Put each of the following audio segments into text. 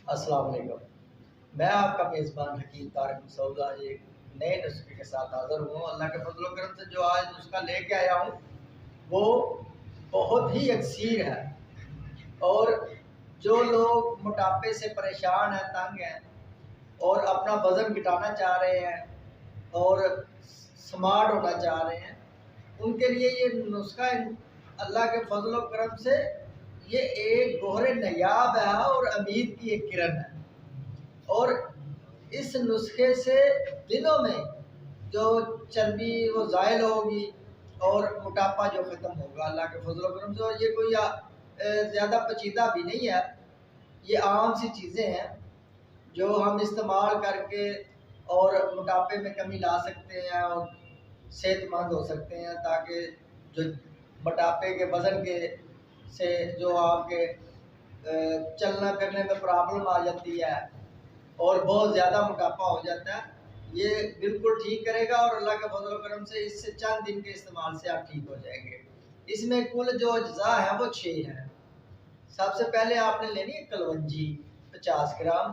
السلام علیکم، میں آپ کا میزبان حکیم طارق مسعود آج ایک نئے نسخے کے ساتھ حاضر ہوں۔ اللہ کے فضل و کرم سے جو آج نسخہ لے کے آیا ہوں وہ بہت ہی یکسیر ہے، اور جو لوگ موٹاپے سے پریشان ہیں، تنگ ہیں اور اپنا وزن گھٹانا چاہ رہے ہیں اور سمارٹ ہونا چاہ رہے ہیں، ان کے لیے یہ نسخہ اللہ کے فضل و کرم سے یہ ایک گوہر نایاب ہے اور امید کی ایک کرن ہے۔ اور اس نسخے سے دنوں میں جو چربی وہ زائل ہوگی اور موٹاپا جو ختم ہوگا اللہ کے فضل و کرم سے۔ اور یہ کوئی زیادہ پیچیدہ بھی نہیں ہے، یہ عام سی چیزیں ہیں جو ہم استعمال کر کے اور موٹاپے میں کمی لا سکتے ہیں اور صحت مند ہو سکتے ہیں، تاکہ جو موٹاپے کے وزن کے سے جو آپ کے چلنا پھرنے میں پرابلم آ جاتی ہے اور بہت زیادہ موٹاپا ہو جاتا ہے، یہ بالکل ٹھیک کرے گا۔ اور اللہ کے فضل و کرم سے اس سے چند دن کے استعمال سے آپ ٹھیک ہو جائیں گے۔ اس میں کل جو اجزاء ہیں وہ 6 ہیں۔ سب سے پہلے آپ نے لینی ہے کلونجی 50 گرام،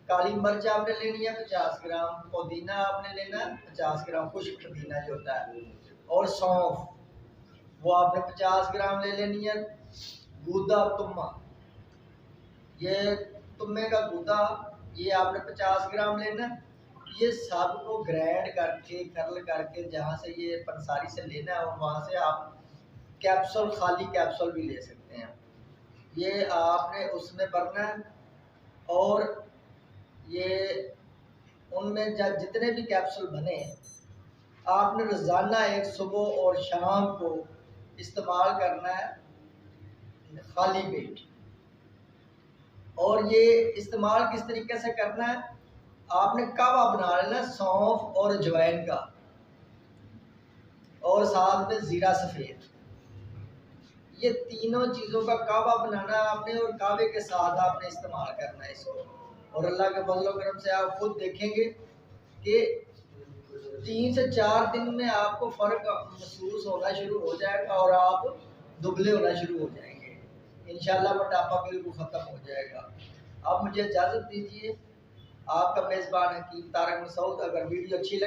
کالی مرچ آپ نے لینی ہے 50 گرام، پودینہ آپ نے لینا ہے 50 گرام، خشک پودینہ جو ہوتا ہے، اور سونف وہ آپ نے 50 گرام لے لینی ہے۔ گودا تما، یہ تمے کا گودا یہ آپ نے 50 گرام لینا ہے۔ یہ سب کو گرائنڈ کر کے کرل کر کے جہاں سے یہ پنساری سے لینا ہے اور وہاں سے آپ کیپسول خالی کیپسول بھی لے سکتے ہیں۔ یہ آپ نے اس میں بھرنا ہے، اور یہ ان میں جتنے بھی کیپسول بنے آپ نے روزانہ ایک صبح اور شام کو استعمال کرنا ہے خالی پیٹ۔ اور یہ استعمال کس طریقے سے کرنا ہے، آپ نے کعوہ بنا لینا سونف اور اجوائن کا، اور ساتھ میں زیرہ سفید، یہ تینوں چیزوں کا کعوہ بنانا ہے آپ نے، اور کعوے کے ساتھ آپ نے استعمال کرنا ہے اس کو۔ اور اللہ کے فضل و کرم سے آپ خود دیکھیں گے کہ 3 سے 4 دن میں آپ کو فرق محسوس ہونا شروع ہو جائے گا اور آپ دبلے ہونا شروع ہو جائیں گے انشاءاللہ، موٹاپا بالکل ختم ہو جائے گا۔ آپ مجھے اجازت دیجیے، آپ کا میزبان حکیم طارق مسعود۔ اگر ویڈیو اچھی لگے